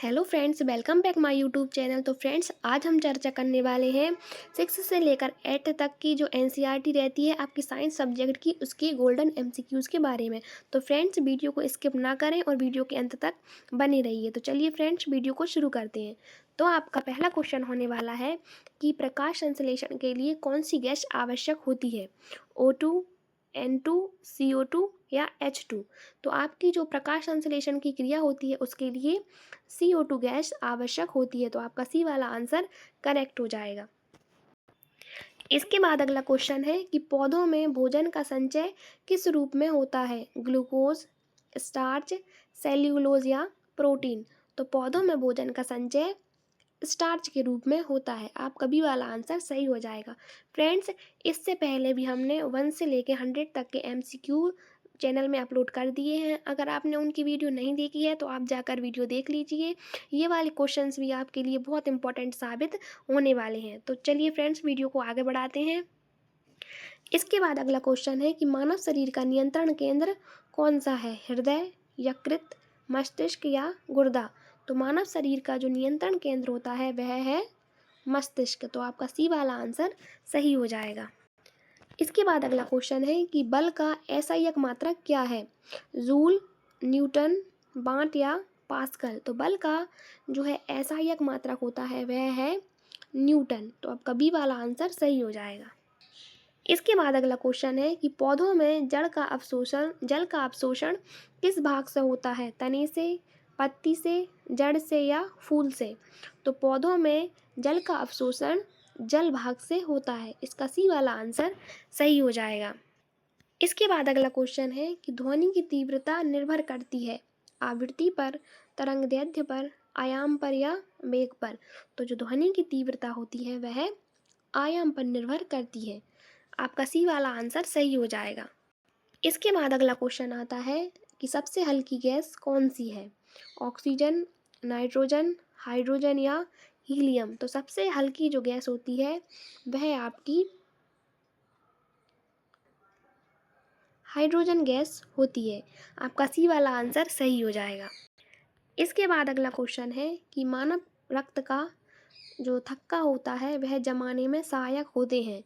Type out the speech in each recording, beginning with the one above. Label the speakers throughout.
Speaker 1: Hello friends, welcome back my YouTube channel. तो friends, आज हम चर्चा करने वाले हैं 6 से लेकर 8 तक की जो एनसीईआरटी रहती है आपकी साइंस सब्जेक्ट की, उसकी गोल्डन एमसीक्यूज़ के बारे में। तो फ्रेंड्स, वीडियो को स्किप ना करें और वीडियो के अंत तक बने रहिए। तो चलिए फ्रेंड्स, वीडियो को शुरू करते हैं। तो आपका पहला क्वेश्चन होने वाला है कि प्रकाश संश्लेषण के लिए कौन सी गैस आवश्यक होती है, O2, N2, CO2 या H2। तो आपकी जो प्रकाश संश्लेषण की क्रिया होती है उसके लिए CO2 गैस आवश्यक होती है। तो आपका सी वाला आंसर करेक्ट हो जाएगा। इसके बाद अगला क्वेश्चन है कि पौधों में भोजन का संचय किस रूप में होता है, ग्लूकोज, स्टार्च, सेल्यूलोज या प्रोटीन। तो पौधों में भोजन का संचय स्टार्च के रूप में होता है। आपका बी वाला आंसर सही हो जाएगा। फ्रेंड्स, इससे पहले भी हमने 1 से लेकर 100 तक के एमसीक्यू चैनल में अपलोड कर दिए हैं। अगर आपने उनकी वीडियो नहीं देखी है तो आप जाकर वीडियो देख लीजिए। ये वाले क्वेश्चंस भी आपके लिए बहुत इंपॉर्टेंट साबित होने वाले हैं। तो चलिए फ्रेंड्स, वीडियो को आगे बढ़ाते हैं। इसके बाद अगला क्वेश्चन है कि मानव शरीर का नियंत्रण केंद्र कौन सा है, हृदय, यकृत, मस्तिष्क या गुर्दा। तो मानव शरीर का जो नियंत्रण केंद्र होता है वह है मस्तिष्क। तो आपका सी वाला आंसर सही हो जाएगा। इसके बाद अगला क्वेश्चन है कि बल का SI मात्रक क्या है, जूल, न्यूटन, वाट या पास्कल। तो बल का जो है SI मात्रक होता है वह है न्यूटन। तो आपका बी वाला आंसर सही हो जाएगा। इसके बाद अगला क्वेश्चन है कि पौधों में जल का अवशोषण किस भाग से होता है, तने से, पत्ती से, जड़ से या फूल से। तो पौधों में जल का अवशोषण जल भाग से होता है। इसका सी वाला आंसर सही हो जाएगा। इसके बाद अगला क्वेश्चन है कि ध्वनि की तीव्रता निर्भर करती है आवृत्ति पर, तरंगदैर्घ्य पर, आयाम पर या वेग पर। तो जो ध्वनि की तीव्रता होती है वह आयाम पर निर्भर करती है। आपका सी वाला आंसर सही हो जाएगा। इसके बाद अगला क्वेश्चन आता है कि सबसे हल्की गैस कौन सी है, ऑक्सीजन, नाइट्रोजन, हाइड्रोजन या हीलियम। तो सबसे हल्की जो गैस होती है वह आपकी हाइड्रोजन गैस होती है। आपका सी वाला आंसर सही हो जाएगा। इसके बाद अगला क्वेश्चन है कि मानव रक्त का जो थक्का होता है वह जमाने में सहायक होते हैं,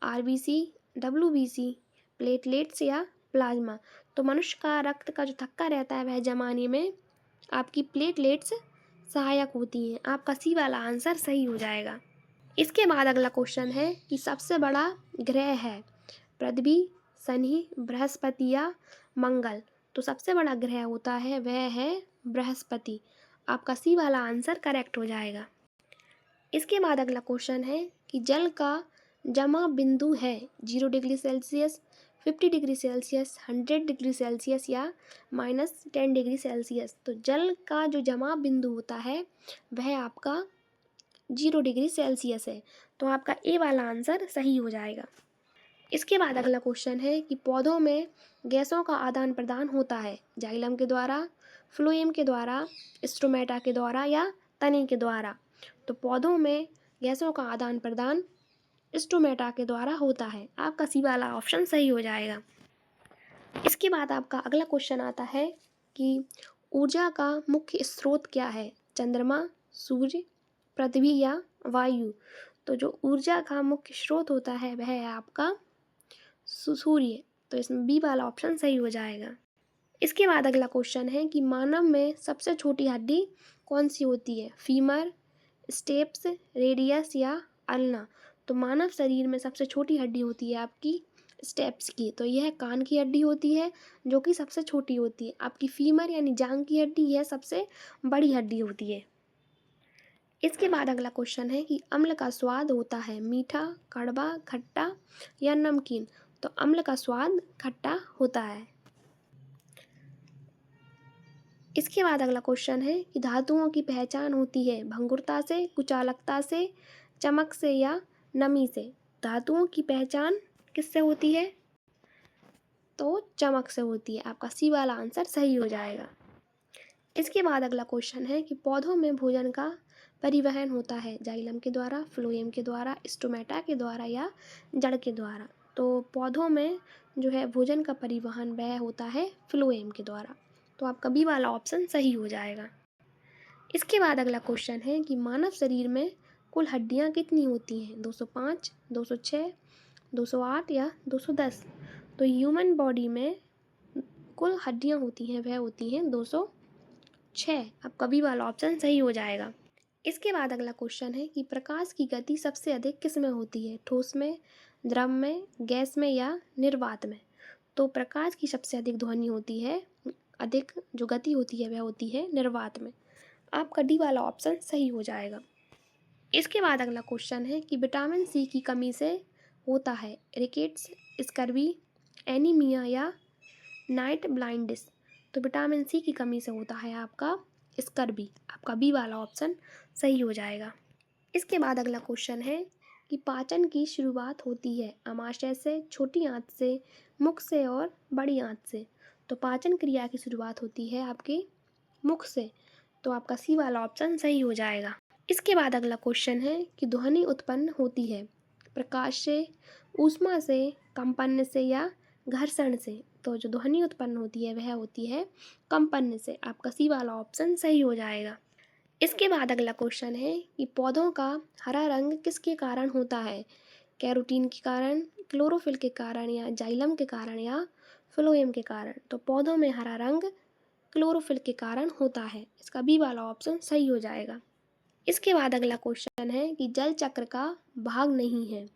Speaker 1: RBC, WBC, प्लेटलेट्स या प्लाज्मा। तो मनुष्य का रक्त का जो थक्का रहता है वह जमाने में आपकी प्लेटलेट्स सहायक होती हैं। आपका सी वाला आंसर सही हो जाएगा। इसके बाद अगला क्वेश्चन है कि सबसे बड़ा ग्रह है पृथ्वी, शनि, बृहस्पति या मंगल। तो सबसे बड़ा ग्रह होता है वह है बृहस्पति। आपका सी वाला आंसर करेक्ट हो जाएगा। इसके बाद अगला क्वेश्चन है कि जल का जमा बिंदु है 0 degree Celsius, 50 degree Celsius, 100 degree Celsius या -10 डिग्री सेल्सियस। तो जल का जो जमा बिंदु होता है वह आपका 0 डिग्री सेल्सियस है। तो आपका ए वाला आंसर सही हो जाएगा। इसके बाद अगला क्वेश्चन है कि पौधों में गैसों का आदान प्रदान होता है जाइलम के द्वारा, फ्लोएम के द्वारा, स्टोमेटा के द्वारा या तने के द्वारा। तो पौधों में गैसों का आदान प्रदान स्टोमेटा के द्वारा होता है। आपका सी वाला ऑप्शन सही हो जाएगा। इसके बाद आपका अगला क्वेश्चन आता है कि ऊर्जा का मुख्य स्रोत क्या है, चंद्रमा, सूर्य, पृथ्वी या वायु। तो जो ऊर्जा का मुख्य स्रोत होता है वह है आपका सूर्य। तो इसमें बी वाला ऑप्शन सही हो जाएगा। इसके बाद अगला क्वेश्चन है कि मानव में सबसे छोटी हड्डी कौन सी होती है, फीमर, स्टेप्स, रेडियस या अल्ना। तो मानव शरीर में सबसे छोटी हड्डी होती है आपकी स्टेप्स की। तो यह कान की हड्डी होती है जो कि सबसे छोटी होती है। आपकी फीमर यानी जांग की हड्डी यह सबसे बड़ी हड्डी होती है। इसके बाद अगला क्वेश्चन है कि अम्ल का स्वाद होता है मीठा, कड़वा, खट्टा या नमकीन। तो अम्ल का स्वाद खट्टा होता है। इसके बाद अगला क्वेश्चन है कि धातुओं की पहचान होती है भंगुरता से, कुचालकता से, चमक से या नमी से। धातुओं की पहचान किससे होती है, तो चमक से होती है। आपका सी वाला आंसर सही हो जाएगा। इसके बाद अगला क्वेश्चन है कि पौधों में भोजन का परिवहन होता है जाइलम के द्वारा, फ्लोएम के द्वारा, स्टोमेटा के द्वारा या जड़ के द्वारा। तो पौधों में जो है भोजन का परिवहन वह होता है फ्लोएम के द्वारा। तो आपका बी वाला ऑप्शन सही हो जाएगा। इसके बाद अगला क्वेश्चन है कि मानव शरीर में कुल हड्डियाँ कितनी होती हैं? 205, 206, 208 या 210? तो ह्यूमन बॉडी में कुल हड्डियाँ होती हैं वह होती हैं 206। आपका बी वाला ऑप्शन सही हो जाएगा। इसके बाद अगला क्वेश्चन है कि प्रकाश की गति सबसे अधिक किस में होती है? ठोस में, द्रव में, गैस में या निर्वात में? तो प्रकाश की सबसे अधिक ध्वनि होती है, अधिक जो गति होती है वह होती है निर्वात में। आपका डी वाला ऑप्शन सही हो जाएगा। इसके बाद अगला क्वेश्चन है कि विटामिन सी की कमी से होता है रिकेट्स, स्कर्वी, एनीमिया या नाइट ब्लाइंडिस? तो विटामिन सी की कमी से होता है आपका स्कर्वी। आपका बी वाला ऑप्शन सही हो जाएगा। इसके बाद अगला क्वेश्चन है कि पाचन की शुरुआत होती है आमाशय से, छोटी आंत से, मुख से और बड़ी आंत से? तो पाचन क्रिया की शुरुआत होती है आपके मुख से। तो आपका सी वाला ऑप्शन सही हो जाएगा। इसके बाद अगला क्वेश्चन है कि ध्वनि उत्पन्न होती है प्रकाश से, ऊष्मा से, कंपन से या घर्षण से? तो जो ध्वनि उत्पन्न होती है वह होती है कंपन से। आपका सी वाला ऑप्शन सही हो जाएगा। इसके बाद अगला क्वेश्चन है कि पौधों का हरा रंग किसके कारण होता है? कैरोटीन के कारण, क्लोरोफिल के कारण या जाइलम के कारण या फ्लोएम के कारण? तो पौधों में हरा रंग क्लोरोफिल के कारण होता है। इसका बी वाला ऑप्शन सही हो जाएगा। इसके बाद अगला क्वेश्चन है कि जल चक्र का भाग नहीं है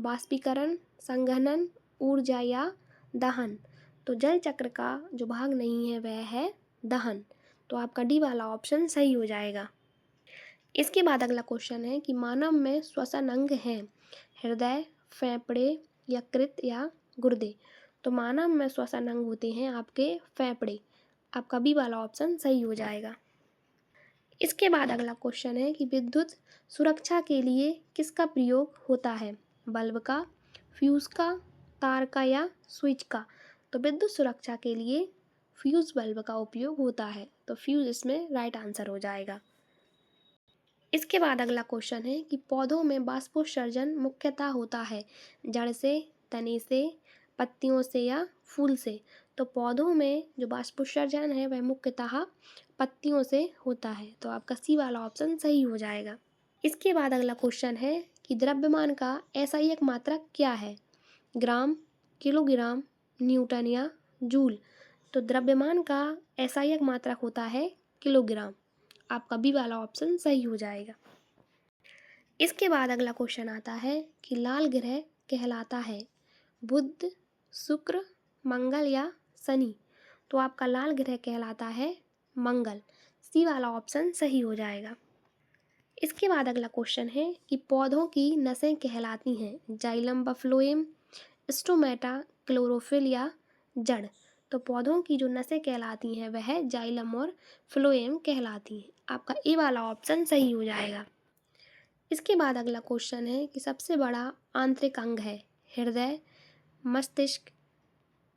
Speaker 1: वाष्पीकरण, संघनन, ऊर्जा या दहन? तो जल चक्र का जो भाग नहीं है वह है दहन। तो आपका डी वाला ऑप्शन सही हो जाएगा। इसके बाद अगला क्वेश्चन है कि मानव में श्वसन अंग हैं हृदय, फेफड़े, यकृत या गुर्दे? तो मानव में श्वसन अंग होते हैं आपके फेफड़े। आपका बी वाला ऑप्शन सही हो जाएगा। इसके बाद अगला क्वेश्चन है कि विद्युत सुरक्षा के लिए किसका प्रयोग होता है? बल्ब का, फ्यूज का, तार का या स्विच का? तो विद्युत सुरक्षा के लिए फ्यूज बल्ब का उपयोग होता है। तो फ्यूज इसमें राइट आंसर हो जाएगा। इसके बाद अगला क्वेश्चन है कि पौधों में बाष्पोत्सर्जन मुख्यतः होता है जड़ से, तने से, पत्तियों से या फूल से? तो पौधों में जो बाष्पोत्सर्जन है वह मुख्यतः पत्तियों से होता है। तो आपका सी वाला ऑप्शन सही हो जाएगा। इसके बाद अगला क्वेश्चन है कि द्रव्यमान का ऐसा एक मात्रक क्या है? ग्राम, किलोग्राम, न्यूटन या जूल? तो द्रव्यमान का ऐसा एक मात्रक होता है किलोग्राम। आपका बी वाला ऑप्शन सही हो जाएगा। इसके बाद अगला क्वेश्चन आता है कि लाल ग्रह कहलाता है बुध, शुक्र, मंगल या शनि? तो आपका लाल ग्रह कहलाता है मंगल। सी वाला ऑप्शन सही हो जाएगा। इसके बाद अगला क्वेश्चन है कि पौधों की नसें कहलाती हैं जाइलम व फ्लोएम, स्टोमेटा, क्लोरोफिल या जड़? तो पौधों की जो नसें कहलाती हैं वह जाइलम और फ्लोएम कहलाती हैं। आपका ए वाला ऑप्शन सही हो जाएगा। इसके बाद अगला क्वेश्चन है कि सबसे बड़ा आंतरिक अंग है हृदय, मस्तिष्क,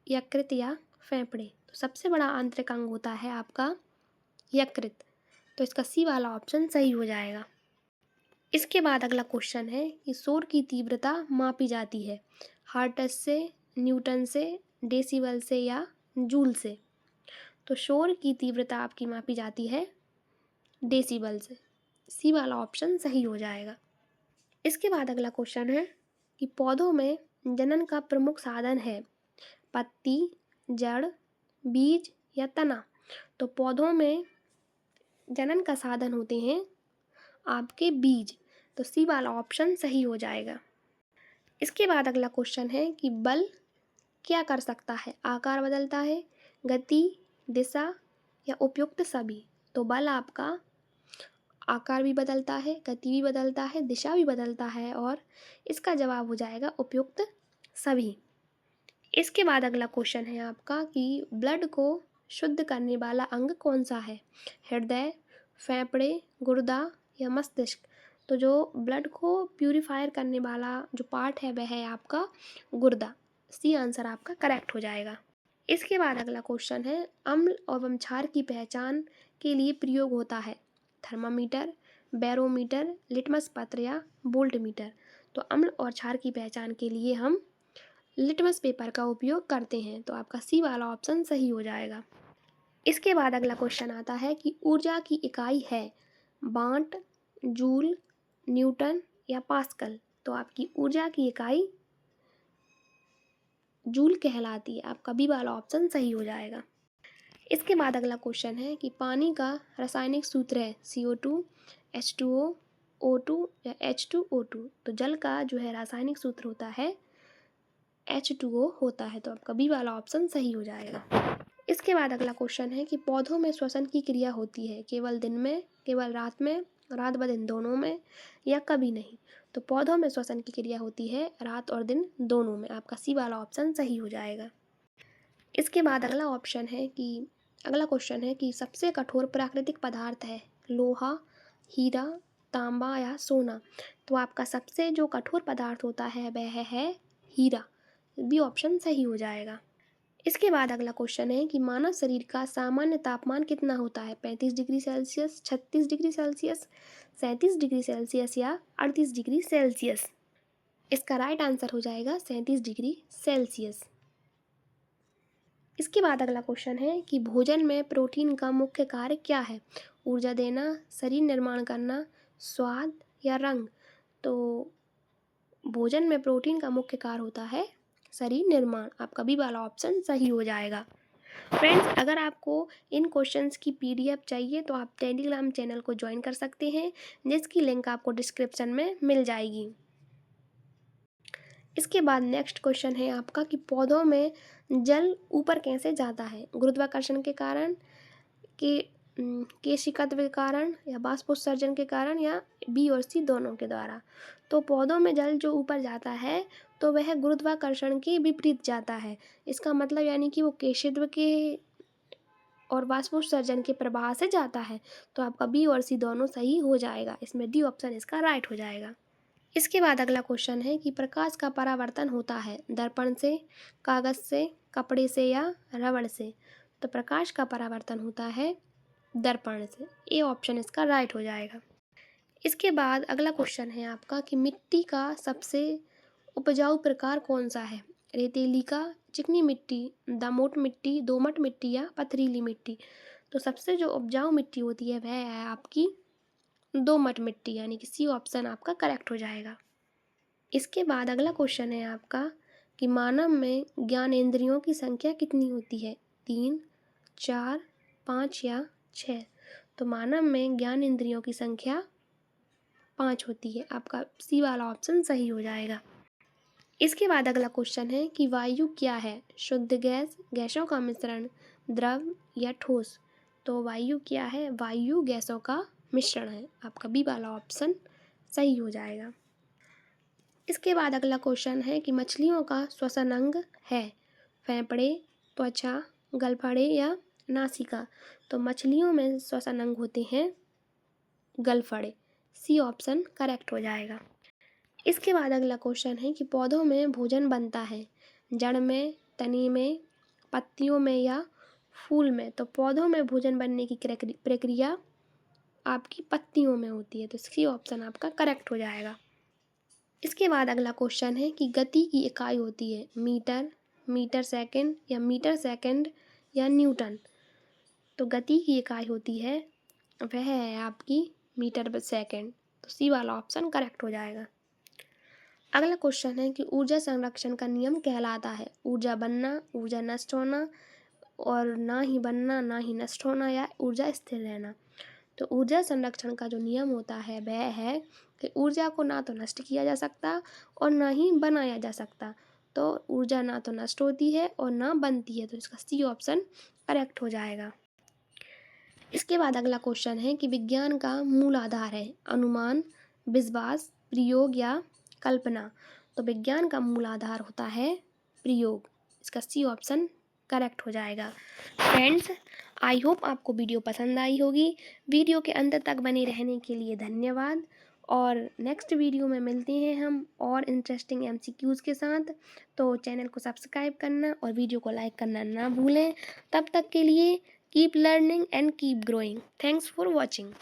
Speaker 1: यकृत या फेफड़े? तो सबसे बड़ा आंतरिक अंग होता है आपका यकृत। तो इसका सी वाला ऑप्शन सही हो जाएगा। इसके बाद अगला क्वेश्चन है कि शोर की तीव्रता मापी जाती है हर्ट्ज से, न्यूटन से, डेसिबल से या जूल से? तो शोर की तीव्रता आपकी मापी जाती है डेसिबल से। सी वाला ऑप्शन सही हो जाएगा। इसके बाद अगला क्वेश्चन है कि पौधों में जनन का प्रमुख साधन है पत्ती, जड़, बीज या तना? तो पौधों में जनन का साधन होते हैं आपके बीज। तो सी वाला ऑप्शन सही हो जाएगा। इसके बाद अगला क्वेश्चन है कि बल क्या कर सकता है? आकार बदलता है, गति, दिशा या उपयुक्त सभी? तो बल आपका आकार भी बदलता है, गति भी बदलता है, दिशा भी बदलता है और इसका जवाब हो जाएगा उपयुक्त सभी। इसके बाद अगला क्वेश्चन है आपका कि ब्लड को शुद्ध करने वाला अंग कौन सा है? हृदय, फेफड़े, गुर्दा या मस्तिष्क? तो जो ब्लड को प्यूरिफायर करने वाला जो पार्ट है वह है आपका गुर्दा। सी आंसर आपका करेक्ट हो जाएगा। इसके बाद अगला क्वेश्चन है अम्ल एवं क्षार की पहचान के लिए प्रयोग होता है थर्मामीटर, बैरोमीटर, लिटमस पत्र या वोल्टमीटर? तो अम्ल और क्षार की पहचान के लिए हम लिटमस पेपर का उपयोग करते हैं। तो आपका सी वाला ऑप्शन सही हो जाएगा। इसके बाद अगला क्वेश्चन आता है कि ऊर्जा की इकाई है वाट, जूल, न्यूटन या पास्कल। तो आपकी ऊर्जा की इकाई जूल कहलाती है। आपका बी वाला ऑप्शन सही हो जाएगा। इसके बाद अगला क्वेश्चन है कि पानी का रासायनिक सूत्र है CO2, H2O, O2 या H2O2। तो जल का जो है रासायनिक सूत्र होता है H2O होता है। तो आपका बी वाला ऑप्शन सही हो जाएगा। इसके बाद अगला क्वेश्चन है कि पौधों में श्वसन की क्रिया होती है केवल दिन में, केवल रात में, रात व दिन दोनों में या कभी नहीं। तो पौधों में श्वसन की क्रिया होती है रात और दिन दोनों में। आपका सी वाला ऑप्शन सही हो जाएगा। इसके बाद अगला क्वेश्चन है कि सबसे कठोर प्राकृतिक पदार्थ है लोहा, हीरा, तांबा या सोना। तो आपका सबसे जो कठोर पदार्थ होता है वह है हीरा। बी ऑप्शन सही हो जाएगा। इसके बाद अगला क्वेश्चन है कि मानव शरीर का सामान्य तापमान कितना होता है 35 degree Celsius, 36 degree Celsius, 37 degree Celsius या 38 डिग्री सेल्सियस। इसका राइट आंसर हो जाएगा 37 डिग्री सेल्सियस। इसके बाद अगला क्वेश्चन है कि भोजन में प्रोटीन का मुख्य कार्य क्या है ऊर्जा देना, शरीर निर्माण करना, स्वाद या रंग। तो भोजन में प्रोटीन का मुख्य कार्य होता है शरीर निर्माण। आपका बी वाला ऑप्शन सही हो जाएगा। फ्रेंड्स, अगर आपको इन क्वेश्चंस की PDF चाहिए तो आप टेलीग्राम चैनल को ज्वाइन कर सकते हैं, जिसकी लिंक आपको डिस्क्रिप्शन में मिल जाएगी। इसके बाद नेक्स्ट क्वेश्चन है आपका कि पौधों में जल ऊपर कैसे जाता है गुरुत्वाकर्षण के कारण, केशिकत्व के कारण या बाष्पोत्सर्जन के कारण या बी और सी दोनों के द्वारा। तो पौधों में जल जो ऊपर जाता है तो वह गुरुत्वाकर्षण के विपरीत जाता है। इसका मतलब यानी कि वो केशित्व के और बाष्पोत्सर्जन के प्रवाह से जाता है। तो आपका बी और सी दोनों सही हो जाएगा। इसमें डी ऑप्शन इसका राइट हो जाएगा। इसके बाद अगला क्वेश्चन है कि प्रकाश का परावर्तन होता है दर्पण से, कागज से, कपड़े से या रबड़ से। तो प्रकाश का परावर्तन होता है दर्पण से। ए ऑप्शन इसका राइट हो जाएगा। इसके बाद अगला क्वेश्चन है आपका कि मिट्टी का सबसे उपजाऊ प्रकार कौन सा है रेतीली का, चिकनी मिट्टी, दोमट मिट्टी, दोमट मिट्टी या पथरीली मिट्टी। तो सबसे जो उपजाऊ मिट्टी होती है वह है आपकी दोमट मिट्टी, यानी कि सी ऑप्शन आपका करेक्ट हो जाएगा। इसके बाद अगला क्वेश्चन है आपका कि मानव में ज्ञानेंद्रियों की संख्या कितनी होती है 3, 4, 5 या 6। तो मानव में ज्ञानेंद्रियों की संख्या 5 होती है। आपका सी वाला ऑप्शन सही हो जाएगा। इसके बाद अगला क्वेश्चन है कि वायु क्या है शुद्ध गैस, गैसों का मिश्रण, द्रव या ठोस। तो वायु क्या है वायु गैसों का मिश्रण है। आपका बी वाला ऑप्शन सही हो जाएगा। इसके बाद अगला क्वेश्चन है कि मछलियों का श्वसन अंग है फेफड़े, त्वचा, गलफड़े या नासिका। तो मछलियों में श्वसन अंग होते हैं गलफड़े। सी ऑप्शन करेक्ट हो जाएगा। इसके बाद अगला क्वेश्चन है कि पौधों में भोजन बनता है जड़ में, तनी में, पत्तियों में या फूल में। तो पौधों में भोजन बनने की प्रक्रिया आपकी पत्तियों में होती है। तो सी ऑप्शन आपका करेक्ट हो जाएगा। इसके बाद अगला क्वेश्चन है कि गति की इकाई होती है मीटर, मीटर सेकंड या मीटर सेकंड या न्यूटन। तो गति की इकाई होती है वह है आपकी मीटर पर सेकंड। तो सी वाला ऑप्शन करेक्ट हो जाएगा। अगला क्वेश्चन है कि ऊर्जा संरक्षण का नियम कहलाता है ऊर्जा बनना, ऊर्जा नष्ट होना और ना ही बनना ना ही नष्ट होना या ऊर्जा स्थिर रहना। तो ऊर्जा संरक्षण का जो नियम होता है वह है कि ऊर्जा को ना तो नष्ट किया जा सकता और ना ही बनाया जा सकता। तो ऊर्जा ना तो नष्ट होती है और ना बनती है। तो इसका सी ऑप्शन करेक्ट हो जाएगा। इसके बाद अगला क्वेश्चन है कि विज्ञान का मूल आधार है अनुमान, विश्वास, प्रयोग या कल्पना। तो विज्ञान का मूल आधार होता है प्रयोग। इसका सी ऑप्शन करेक्ट हो जाएगा। फ्रेंड्स, आई होप आपको वीडियो पसंद आई होगी। वीडियो के अंत तक बने रहने के लिए धन्यवाद और नेक्स्ट वीडियो में मिलते हैं हम और इंटरेस्टिंग MCQs के साथ। तो चैनल को सब्सक्राइब करना और वीडियो को लाइक करना ना भूलें। तब तक के लिए keep learning and keep growing. Thanks for watching.